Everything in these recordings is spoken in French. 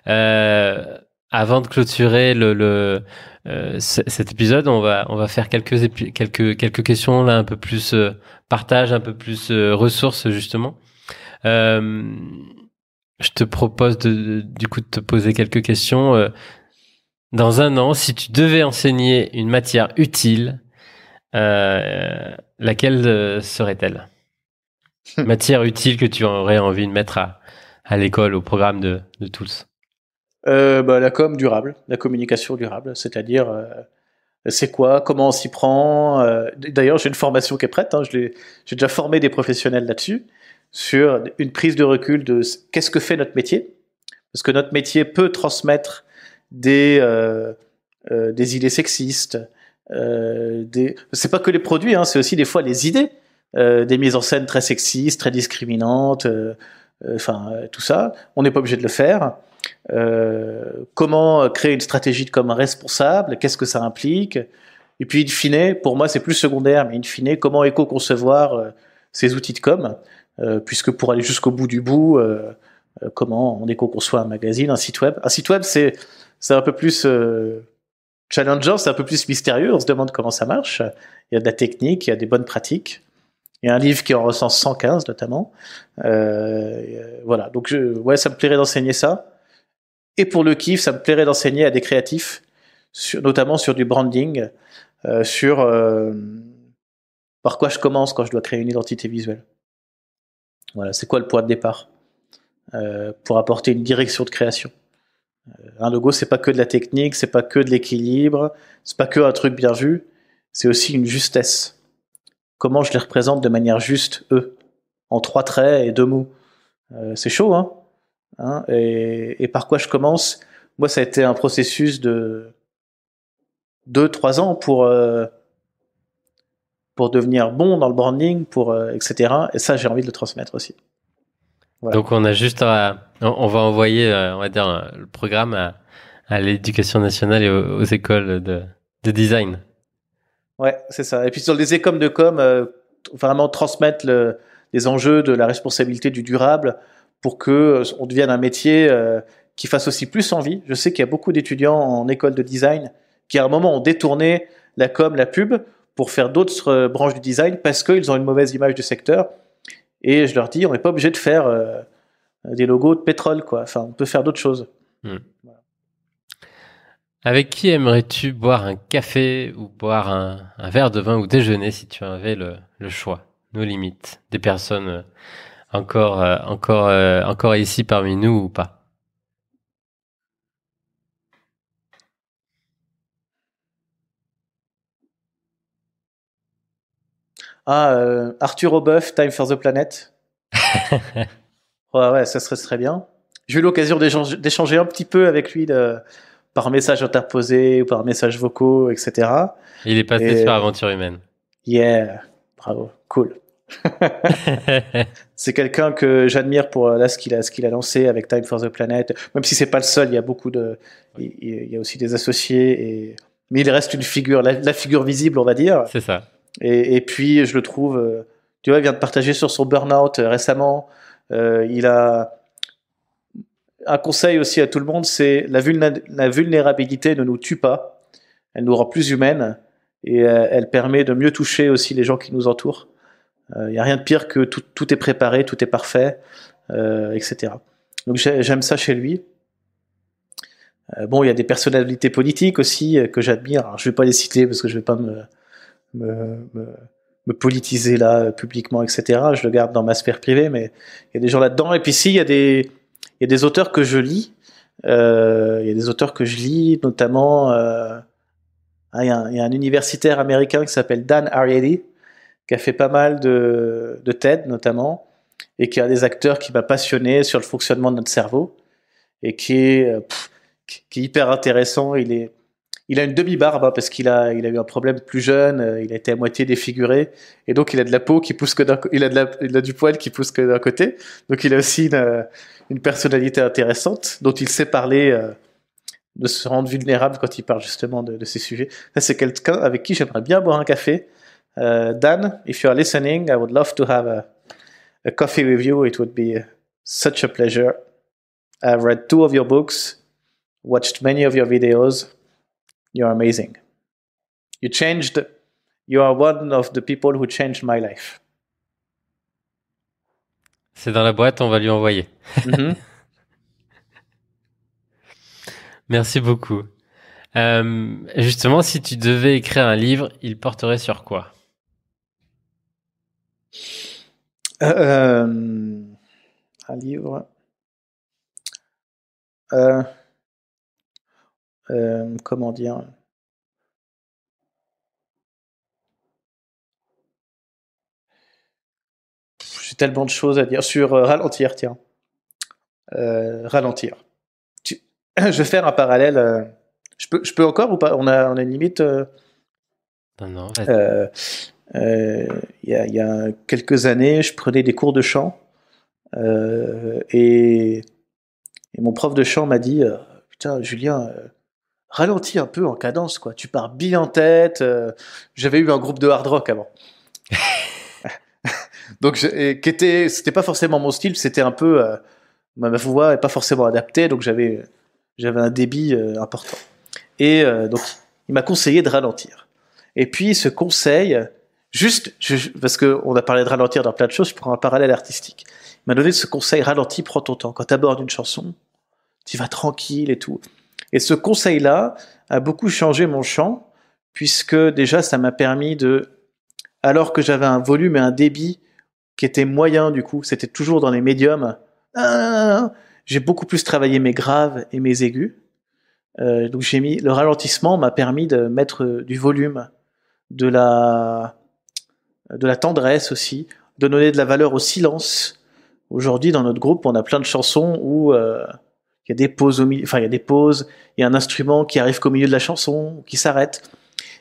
Euh, Avant de clôturer cet épisode, on va faire quelques questions là un peu plus partage, un peu plus ressources justement. Euh, je te propose du coup de te poser quelques questions. Dans un an, si tu devais enseigner une matière utile, laquelle serait-elle? Matière utile que tu aurais envie de mettre à l'école, au programme de Tools. La com durable, la communication durable, c'est-à-dire c'est quoi, comment on s'y prend. D'ailleurs, j'ai une formation qui est prête, hein, j'ai déjà formé des professionnels là-dessus, sur une prise de recul de qu'est-ce que fait notre métier, parce que notre métier peut transmettre des idées sexistes, c'est pas que les produits, hein, c'est aussi des fois les idées, des mises en scène très sexistes, très discriminantes, tout ça. On n'est pas obligé de le faire. Comment créer une stratégie de com responsable, qu'est-ce que ça implique, et puis in fine, pour moi c'est plus secondaire, mais in fine, comment éco-concevoir ces outils de com, puisque pour aller jusqu'au bout du bout, comment on éco-conçoit un magazine, un site web. Un site web c'est un peu plus challengeant, c'est un peu plus mystérieux, on se demande comment ça marche, il y a de la technique, il y a des bonnes pratiques. Il y a un livre qui en recense 115 notamment. Voilà, donc ça me plairait d'enseigner ça. Et pour le kiff, ça me plairait d'enseigner à des créatifs, notamment sur du branding, sur par quoi je commence quand je dois créer une identité visuelle. Voilà, c'est quoi le point de départ pour apporter une direction de création. Un logo, c'est pas que de la technique, c'est pas que de l'équilibre, c'est pas que un truc bien vu, c'est aussi une justesse. Comment je les représente de manière juste, eux, en 3 traits et 2 mots. C'est chaud, hein, et par quoi je commence? Moi, ça a été un processus de 2-3 ans pour devenir bon dans le branding, etc. Et ça, j'ai envie de le transmettre aussi. Voilà. Donc on a juste on va envoyer, on va dire, le programme à l'éducation nationale et aux écoles de design. Ouais, c'est ça. Et puis sur les écoles de com, vraiment transmettre les enjeux de la responsabilité du durable pour que on devienne un métier qui fasse aussi plus envie. Je sais qu'il y a beaucoup d'étudiants en école de design qui à un moment ont détourné la com, la pub pour faire d'autres branches du design parce qu'ils ont une mauvaise image du secteur. Et je leur dis, on n'est pas obligé de faire des logos de pétrole, quoi. Enfin, on peut faire d'autres choses. Voilà. Avec qui aimerais-tu boire un café ou boire un verre de vin ou déjeuner si tu avais le choix? Nos limites. Des personnes encore ici parmi nous ou pas? Arthur Aubeuf, Time for the Planet. Ouais, ça serait très bien. J'ai eu l'occasion d'échanger un petit peu avec lui par message interposé ou par message vocaux, etc. Il est passé sur Aventure Humaine. Yeah, bravo, cool. C'est quelqu'un que j'admire pour là ce qu'il a lancé avec Time for the Planet. Même si c'est pas le seul, il y a il y a aussi des associés mais il reste une figure, la figure visible, on va dire. C'est ça. Et puis je le trouve, tu vois, il vient de partager sur son burn-out récemment. Il a un conseil aussi à tout le monde, c'est la vulnérabilité ne nous tue pas, elle nous rend plus humaines et elle permet de mieux toucher aussi les gens qui nous entourent. Il n'y a rien de pire que tout est préparé, tout est parfait, etc. Donc j'aime ça chez lui. Bon, il y a des personnalités politiques aussi que j'admire. Alors, je vais pas les citer parce que je vais pas me, me, me politiser là publiquement, etc. Je le garde dans ma sphère privée, mais il y a des gens là-dedans. Et puis si, il y a des auteurs que je lis. Il y a des auteurs que je lis, notamment il y a un universitaire américain qui s'appelle Dan Ariely, qui a fait pas mal de TED notamment, et qui est un des acteurs qui m'a passionné sur le fonctionnement de notre cerveau, et qui est hyper intéressant. Il a une demi-barbe hein, parce il a eu un problème plus jeune, il a été à moitié défiguré, et donc il a de la peau qui pousse que il a du poil qui pousse que d'un côté, donc il a aussi une personnalité intéressante dont il sait parler, de se rendre vulnérable quand il parle justement de ces sujets. Ça, c'est quelqu'un avec qui j'aimerais bien boire un café. Dan, if you are listening, I would love to have a coffee with you. It would be such a pleasure. I've read 2 of your books, watched many of your videos. You're amazing. You are one of the people who changed my life. C'est dans la boîte, on va lui envoyer. Mm-hmm. Merci beaucoup. Justement, si tu devais écrire un livre, il porterait sur quoi? Un livre. Comment dire? J'ai tellement de choses à dire sur ralentir, tiens. Ralentir. Je vais faire un parallèle. Je peux encore ou pas? On a une limite. Non. Il y a quelques années, je prenais des cours de chant et mon prof de chant m'a dit putain, Julien, ralentis un peu en cadence, quoi. Tu pars bien en tête. J'avais eu un groupe de hard rock avant. Donc, c'était pas forcément mon style, c'était un peu. Ma voix n'est pas forcément adaptée, donc j'avais un débit important. Et donc, il m'a conseillé de ralentir. Et puis, ce conseil, parce qu'on a parlé de ralentir dans plein de choses, je prends un parallèle artistique. Il m'a donné ce conseil, ralentis, prends ton temps. Quand tu abordes une chanson, tu vas tranquille et tout. Et ce conseil-là a beaucoup changé mon chant, puisque déjà, ça m'a permis alors que j'avais un volume et un débit qui étaient moyens, du coup, c'était toujours dans les médiums, j'ai beaucoup plus travaillé mes graves et mes aigus. Donc le ralentissement m'a permis de mettre du volume, de la tendresse aussi, de donner de la valeur au silence. Aujourd'hui, dans notre groupe, on a plein de chansons où il y a des pauses il y a un instrument qui arrive qu'au milieu de la chanson, qui s'arrête.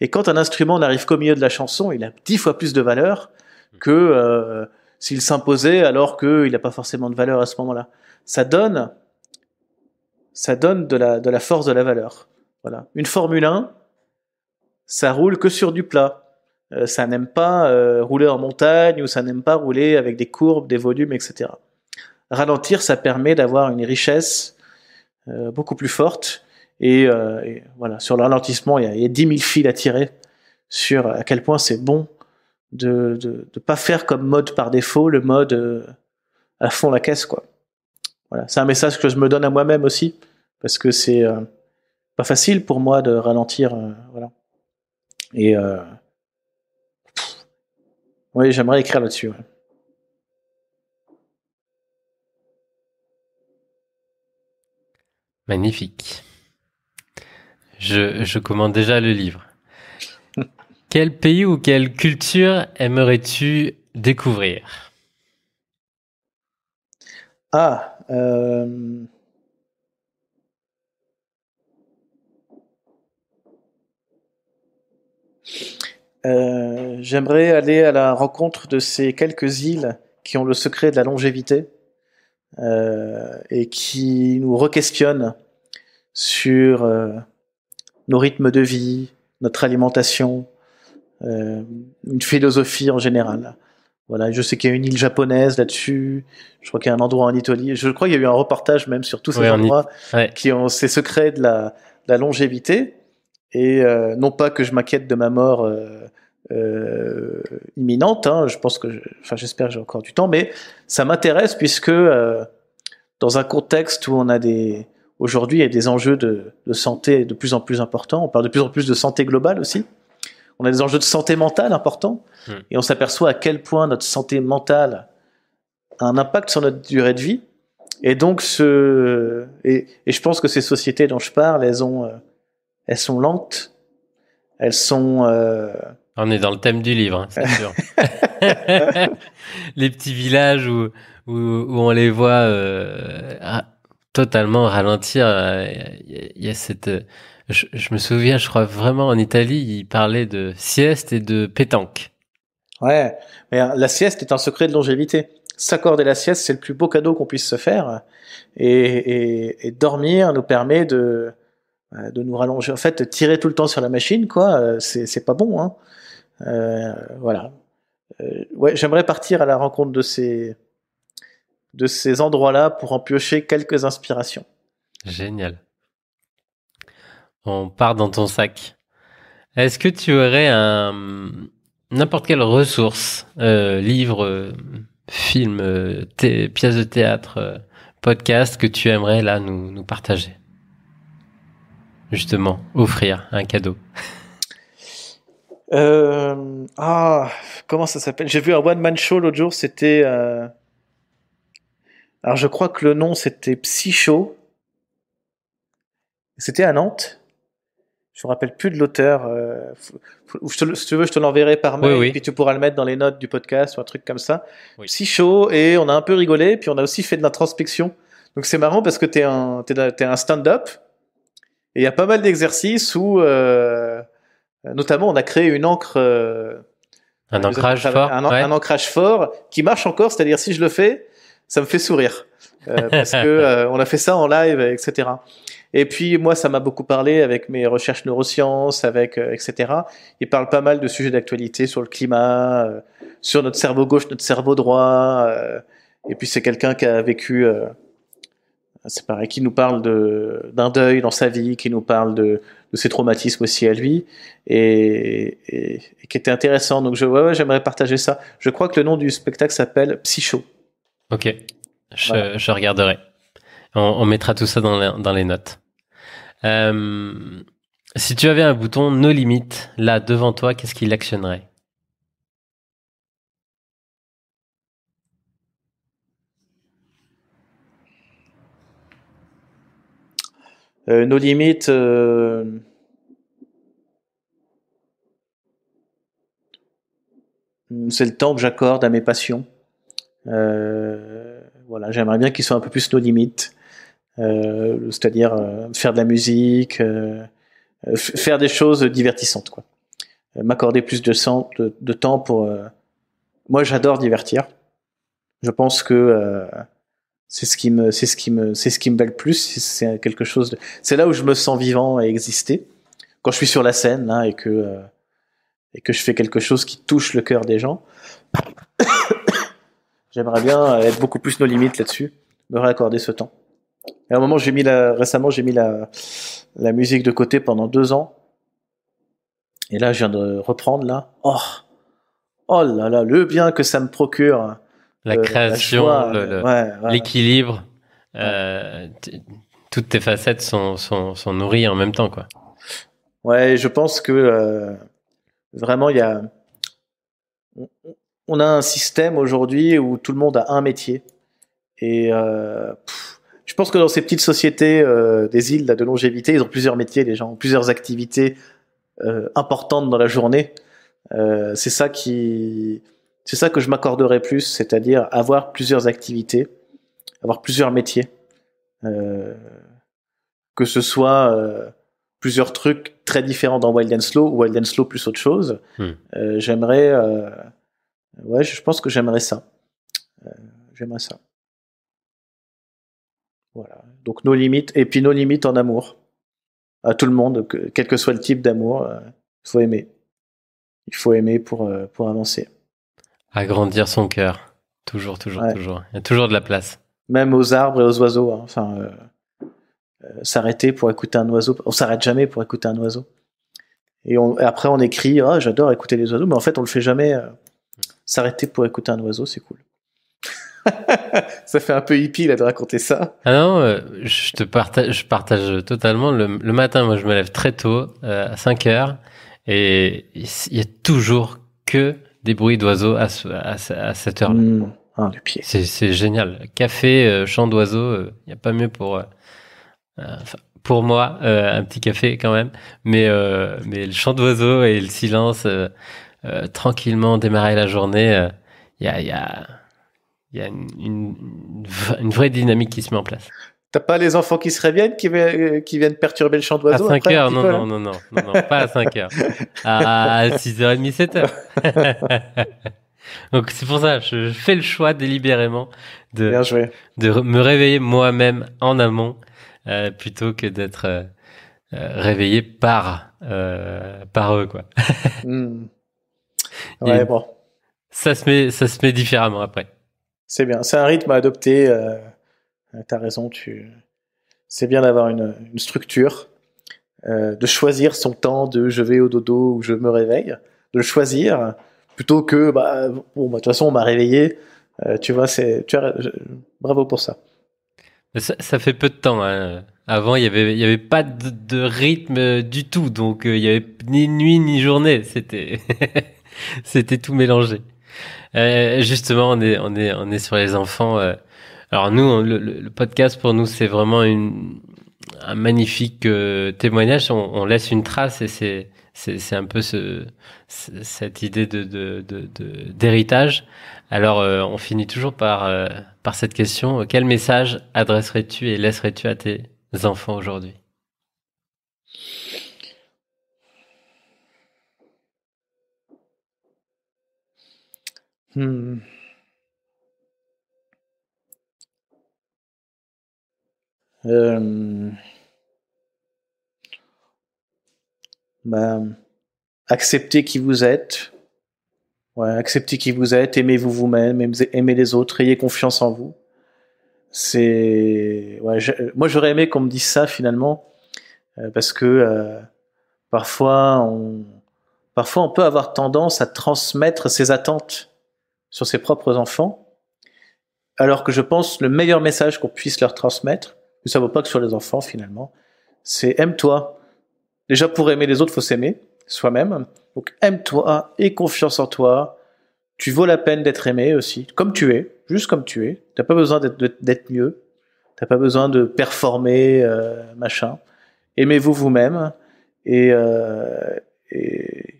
Et quand un instrument n'arrive qu'au milieu de la chanson, il a 10 fois plus de valeur que s'il s'imposait alors qu'il n'a pas forcément de valeur à ce moment-là. Ça donne de la force, de la valeur. Voilà. Une Formule 1, ça roule que sur du plat. Ça n'aime pas rouler en montagne ou ça n'aime pas rouler avec des courbes, des volumes, etc. Ralentir, ça permet d'avoir une richesse beaucoup plus forte. Et voilà, sur le ralentissement, il y a 10 000 fils à tirer sur à quel point c'est bon de pas faire comme mode par défaut, le mode à fond la caisse, quoi. Voilà, c'est un message que je me donne à moi-même aussi, parce que c'est pas facile pour moi de ralentir, voilà. Et oui, j'aimerais écrire là-dessus. Ouais. Magnifique. Je commande déjà le livre. Quel pays ou quelle culture aimerais-tu découvrir? J'aimerais aller à la rencontre de ces quelques îles qui ont le secret de la longévité et qui nous re-questionnent sur nos rythmes de vie, notre alimentation, une philosophie en général. Voilà, je sais qu'il y a une île japonaise là-dessus, je crois qu'il y a un endroit en Italie, je crois qu'il y a eu un reportage même sur tous ces endroits qui ont ces secrets de la longévité, et non pas que je m'inquiète de ma mort imminente, hein, j'espère que j'ai encore du temps, mais ça m'intéresse puisque dans un contexte où aujourd'hui il y a des enjeux de santé de plus en plus importants, on parle de plus en plus de santé globale aussi, on a des enjeux de santé mentale importants, et on s'aperçoit à quel point notre santé mentale a un impact sur notre durée de vie. Et donc, et je pense que ces sociétés dont je parle, elles sont lentes, elles sont... On est dans le thème du livre, hein, c'est sûr. Les petits villages où on les voit totalement ralentir. Il y a cette... Je me souviens, je crois vraiment en Italie, ils parlaient de sieste et de pétanque. Ouais, mais la sieste est un secret de longévité. S'accorder la sieste, c'est le plus beau cadeau qu'on puisse se faire. Et dormir nous permet de nous rallonger. En fait, tirer tout le temps sur la machine, quoi, c'est pas bon, hein. Voilà. Ouais, j'aimerais partir à la rencontre de ces de ces endroits-là pour en piocher quelques inspirations. Génial. On part dans ton sac. Est-ce que tu aurais n'importe quelle ressource, livre, film, pièce de théâtre, podcast que tu aimerais là nous partager? Justement, offrir un cadeau. Comment ça s'appelle? J'ai vu un one-man show l'autre jour, c'était... Alors je crois que le nom c'était Psycho. C'était à Nantes. Je me rappelle plus de l'auteur. Si tu veux, je te l'enverrai par mail, Oui. puis tu pourras le mettre dans les notes du podcast ou un truc comme ça. Oui. Psycho, et on a un peu rigolé, puis on a aussi fait de l'introspection. Donc c'est marrant parce que t'es un stand-up, et il y a pas mal d'exercices où, notamment, on a créé une encre... Un ancrage fort. Un ancrage fort qui marche encore, c'est-à-dire si je le fais, ça me fait sourire. Parce que on a fait ça en live, etc. Et puis moi, ça m'a beaucoup parlé avec mes recherches neurosciences, avec etc. Il parle pas mal de sujets d'actualité sur le climat, sur notre cerveau gauche, notre cerveau droit. Et puis c'est quelqu'un qui a vécu, c'est pareil, qui nous parle d'un deuil dans sa vie, qui nous parle de ses traumatismes aussi à lui, et qui était intéressant. Donc j'aimerais partager ça. Je crois que le nom du spectacle s'appelle Psycho. Ok, je regarderai. On mettra tout ça dans les notes. Si tu avais un bouton No Limit là devant toi, qu'est-ce qu'il actionnerait? No Limit, c'est le temps que j'accorde à mes passions. Voilà, j'aimerais bien qu'ils soient un peu plus no limit, c'est-à-dire faire de la musique, faire des choses divertissantes, quoi. M'accorder plus de temps pour. Moi, j'adore divertir. Je pense que c'est ce qui me plaît le plus. C'est quelque chose. C'est là où je me sens vivant et exister. Quand je suis sur la scène là et que je fais quelque chose qui touche le cœur des gens. J'aimerais bien être beaucoup plus nos limites là-dessus, me réaccorder ce temps. Et à un moment, récemment, j'ai mis la musique de côté pendant 2 ans. Et là, je viens de reprendre là. Oh là là, le bien que ça me procure. La création, l'équilibre, toutes tes facettes sont nourries en même temps, quoi. Ouais, je pense que vraiment, on a un système aujourd'hui où tout le monde a un métier. Et je pense que dans ces petites sociétés des îles là, de longévité, ils ont plusieurs métiers, les gens ont plusieurs activités importantes dans la journée. C'est ça que je m'accorderais plus, c'est-à-dire avoir plusieurs activités, avoir plusieurs métiers, que ce soit plusieurs trucs très différents dans Wild and Slow ou Wild and Slow plus autre chose. J'aimerais, je pense que j'aimerais ça. J'aimerais ça. Voilà. Donc nos limites, et puis nos limites en amour. À tout le monde, quel que soit le type d'amour, il faut aimer. Il faut aimer pour avancer. Agrandir son cœur. Toujours. Il y a toujours de la place. Même aux arbres et aux oiseaux. Hein. Enfin, s'arrêter pour écouter un oiseau. On s'arrête jamais pour écouter un oiseau. Et après, on écrit « Ah, j'adore écouter les oiseaux », mais en fait, on le fait jamais. S'arrêter pour écouter un oiseau, c'est cool. Ça fait un peu hippie là de raconter ça. Ah non, je partage totalement. Le matin, moi, je me lève très tôt, à 5 heures, et il y a toujours que des bruits d'oiseaux à cette heure-là. Le pied. C'est génial. Café, chant d'oiseaux, il n'y a pas mieux pour moi, un petit café quand même. Mais le chant d'oiseaux et le silence, tranquillement démarrer la journée, il y a une vraie dynamique qui se met en place. T'as pas les enfants qui se réveillent, qui viennent perturber le chant d'oiseau? À 5 heures, non, pas à 5 heures. À 6h30, 7h. Donc c'est pour ça, je fais le choix délibérément de me réveiller moi-même en amont, plutôt que d'être réveillé par eux, quoi. Ouais, bon. Ça se met différemment après. C'est bien. C'est un rythme à adopter. T'as raison. C'est bien d'avoir une structure, de choisir son temps de je vais au dodo ou je me réveille, de le choisir plutôt que bon, de toute façon on m'a réveillé. Tu vois, bravo pour ça. Ça fait peu de temps. Hein. Avant, il y avait pas de rythme du tout, donc il y avait ni nuit ni journée. C'était tout mélangé. Justement, on est sur les enfants. Alors nous, le podcast pour nous, c'est vraiment un magnifique témoignage. On laisse une trace et c'est un peu cette idée d'héritage. Alors, on finit toujours par cette question. Quel message adresserais-tu et laisserais-tu à tes enfants aujourd'hui? Hmm. Euh, bah, acceptez qui vous êtes. Ouais, acceptez qui vous êtes, aimez-vous vous-même, aimez les autres, ayez confiance en vous. Moi j'aurais aimé qu'on me dise ça finalement, parce que parfois on peut avoir tendance à transmettre ses attentes sur ses propres enfants, alors que je pense le meilleur message qu'on puisse leur transmettre, mais ça vaut pas que sur les enfants finalement, c'est aime-toi. Déjà pour aimer les autres, faut s'aimer soi-même. Donc aime-toi, aie confiance en toi. Tu vaux la peine d'être aimé aussi, comme tu es, juste comme tu es. T'as pas besoin d'être mieux. T'as pas besoin de performer, machin. Aimez-vous vous-même et, euh, et,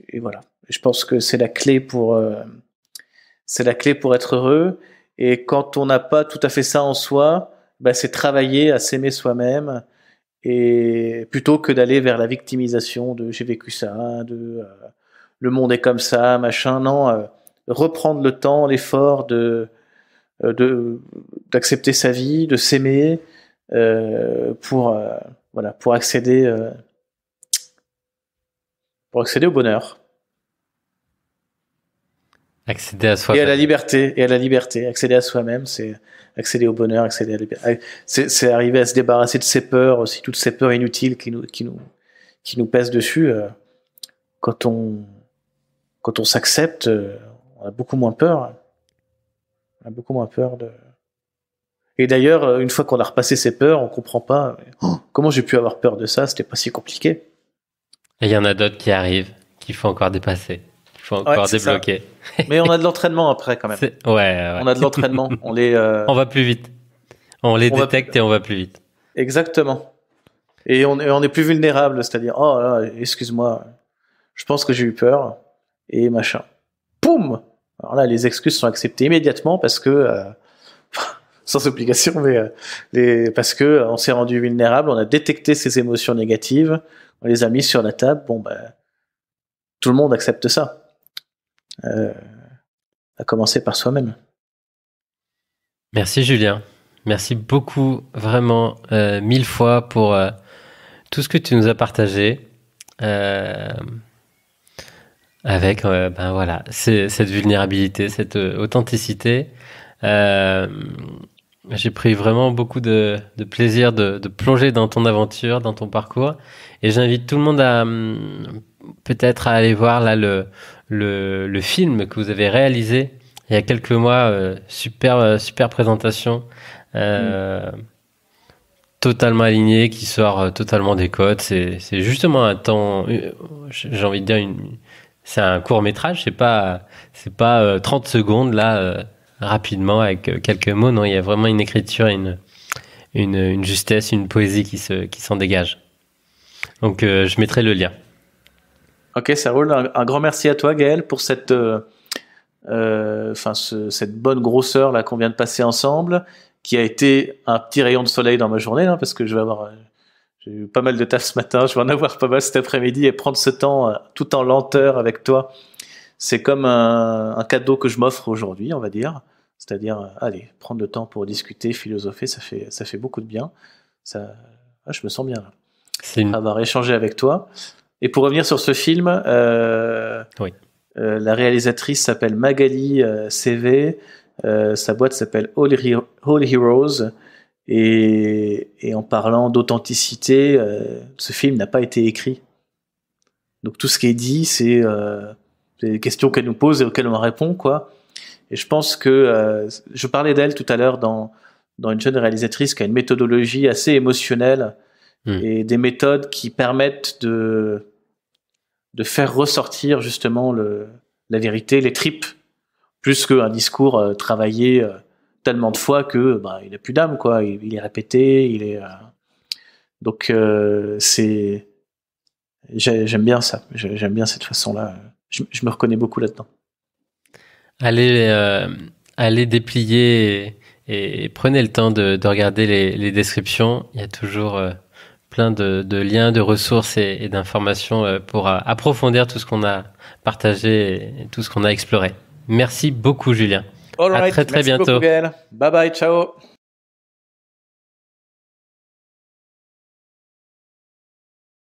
et voilà. Je pense que c'est la clé pour être heureux. Et quand on n'a pas tout à fait ça en soi, c'est travailler à s'aimer soi-même et plutôt que d'aller vers la victimisation de j'ai vécu ça, le monde est comme ça, machin. Non, reprendre le temps, l'effort de d'accepter sa vie, de s'aimer voilà, pour accéder au bonheur Accéder à et à la soi-même. liberté accéder à soi-même, c'est accéder au bonheur, accéder à la liberté, c'est arriver à se débarrasser de ses peurs aussi, toutes ces peurs inutiles qui nous pèsent dessus. Quand on quand on s'accepte, on a beaucoup moins peur. On a beaucoup moins peur de. Et d'ailleurs, une fois qu'on a repassé ses peurs, on comprend pas comment j'ai pu avoir peur de ça. C'était pas si compliqué. Et il y en a d'autres qui arrivent, qu'il faut encore dépasser, qu'il faut Ouais, encore c'est ça. débloquer. Mais on a de l'entraînement après quand même. Ouais. On a de l'entraînement. On va plus vite. On les on va détecte et on va plus vite. exactement. Et on est plus vulnérable, c'est-à-dire oh là, excuse-moi, je pense que j'ai eu peur et machin. Poum. Alors là, les excuses sont acceptées immédiatement parce que sans obligation, mais parce que on s'est rendu vulnérable, on a détecté ces émotions négatives, on les a mis sur la table. Bon, tout le monde accepte ça. À commencer par soi-même. Merci Julien. Merci beaucoup, vraiment, 1000 fois pour tout ce que tu nous as partagé. Avec, voilà, cette vulnérabilité, cette authenticité. J'ai pris vraiment beaucoup de plaisir de plonger dans ton aventure, dans ton parcours. Et j'invite tout le monde à peut-être à aller voir là le film que vous avez réalisé il y a quelques mois. Super présentation. Totalement aligné, qui sort totalement des codes. C'est justement un temps, j'ai envie de dire c'est un court métrage, c'est pas 30 secondes là, rapidement avec quelques mots. Non, il y a vraiment une écriture, une justesse, une poésie qui s'en dégage. Donc je mettrai le lien. Ok, ça roule. Un grand merci à toi, Gaël, pour cette bonne grosseur là qu'on vient de passer ensemble, qui a été un petit rayon de soleil dans ma journée, là, parce que j'ai eu pas mal de taf ce matin, je vais en avoir pas mal cet après-midi, et prendre ce temps tout en lenteur avec toi, c'est comme un cadeau que je m'offre aujourd'hui, on va dire. C'est-à-dire, allez, prendre le temps pour discuter, philosopher, ça fait beaucoup de bien. Je me sens bien là. Avoir échangé avec toi. Et pour revenir sur ce film, oui. La réalisatrice s'appelle Magali CV. Sa boîte s'appelle All Heroes. Et en parlant d'authenticité, ce film n'a pas été écrit. Donc tout ce qui est dit, c'est des questions qu'elle nous pose et auxquelles on répond, quoi. Et je pense que je parlais d'elle tout à l'heure dans une jeune réalisatrice qui a une méthodologie assez émotionnelle et des méthodes qui permettent de faire ressortir justement la vérité, les tripes, plus qu'un discours travaillé tellement de fois que il n'a plus d'âme, quoi. Il est répété, il est donc j'aime bien ça. J'aime bien cette façon-là. Je me reconnais beaucoup là-dedans. Allez déplier et prenez le temps de regarder les descriptions. Il y a toujours plein de liens, de ressources et d'informations pour approfondir tout ce qu'on a partagé et tout ce qu'on a exploré. Merci beaucoup, Julien. All right. À très Merci bientôt. beaucoup, Gaël. Bye bye, ciao.